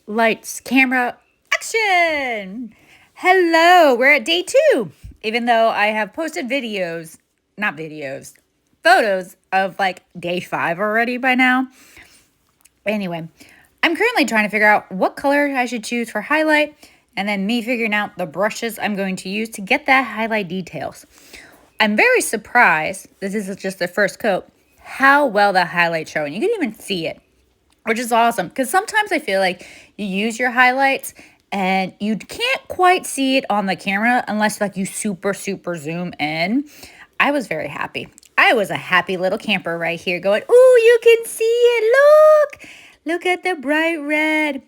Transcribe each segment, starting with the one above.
Lights, camera, action! Hello, we're at day 2. Even though I have posted videos, not videos, photos of like day 5 already by now. Anyway, I'm currently trying to figure out what color I should choose for highlight, and then me figuring out the brushes I'm going to use to get that highlight details. I'm very surprised, this is just the first coat, how well the highlight's showing. You can even see it, which is awesome, because sometimes I feel like you use your highlights and you can't quite see it on the camera unless like you super zoom in. I was very happy. I was a happy little camper right here going, ooh, you can see it, look at the bright red.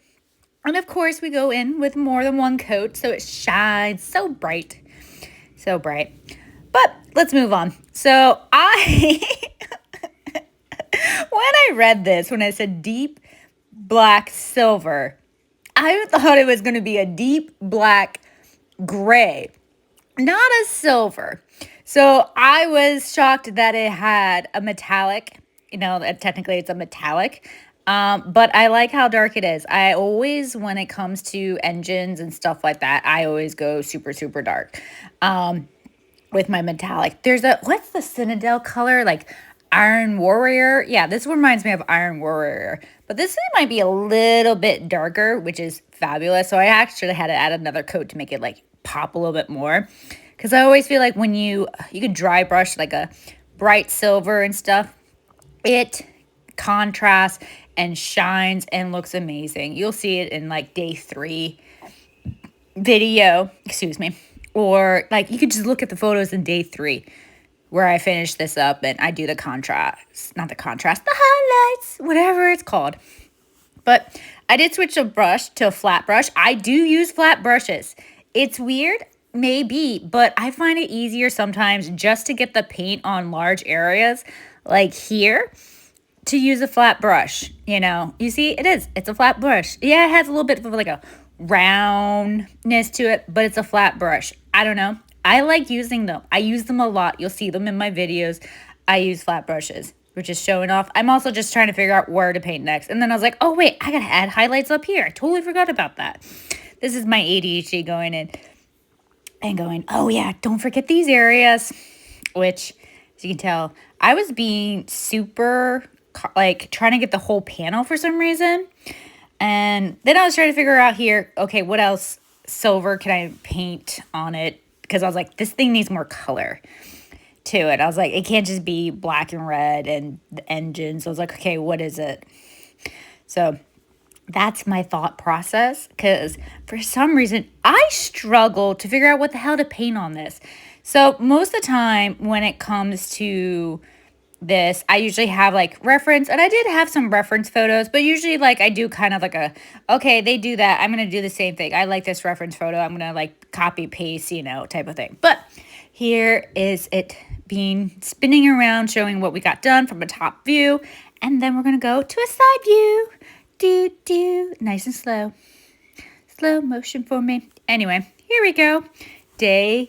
And of course we go in with more than one coat so it shines so bright, so bright. But let's move on. So when I read this, when I said deep black silver, I thought it was going to be a deep black gray, not a silver. So I was shocked that it had a metallic, technically it's a metallic. But I like how dark it is. I always, when it comes to engines and stuff like that, I always go super dark. With my metallic. What's the Citadel color? Like Iron Warrior. Yeah, this one reminds me of Iron Warrior. But this might be a little bit darker, which is fabulous. So I actually had to add another coat to make it like pop a little bit more. Because I always feel like when you can dry brush like a bright silver and stuff, it contrasts and shines and looks amazing. You'll see it in like day 3 video, excuse me. Or like you could just look at the photos in day 3 where I finish this up and I do the contrast, not the contrast, the highlights, whatever it's called. But I did switch a brush to a flat brush. I do use flat brushes. It's weird, maybe, but I find it easier sometimes just to get the paint on large areas like here to use a flat brush. You see, it's a flat brush. Yeah, it has a little bit of like a roundness to it, but it's a flat brush. I don't know. I like using them. I use them a lot. You'll see them in my videos. I use flat brushes, which is showing off. I'm also just trying to figure out where to paint next. And then I was like, oh wait, I gotta add highlights up here. I totally forgot about that. This is my ADHD going in and going, oh yeah, don't forget these areas. Which, as you can tell, I was being super like trying to get the whole panel for some reason. And then I was trying to figure out here, okay, what else silver can I paint on it? Because I was like, this thing needs more color to it. I was like, it can't just be black and red and the engine. So I was like, okay, what is it? So that's my thought process, because for some reason I struggle to figure out what the hell to paint on this. So most of the time when it comes to this, I usually have like reference, and I did have some reference photos, but usually like I do kind of like okay, they do that, I'm gonna do the same thing. I like this reference photo, I'm gonna like copy paste, type of thing. But here is it spinning around, showing what we got done from a top view, and then we're gonna go to a side view. Nice and slow motion for me. Anyway, here we go. Day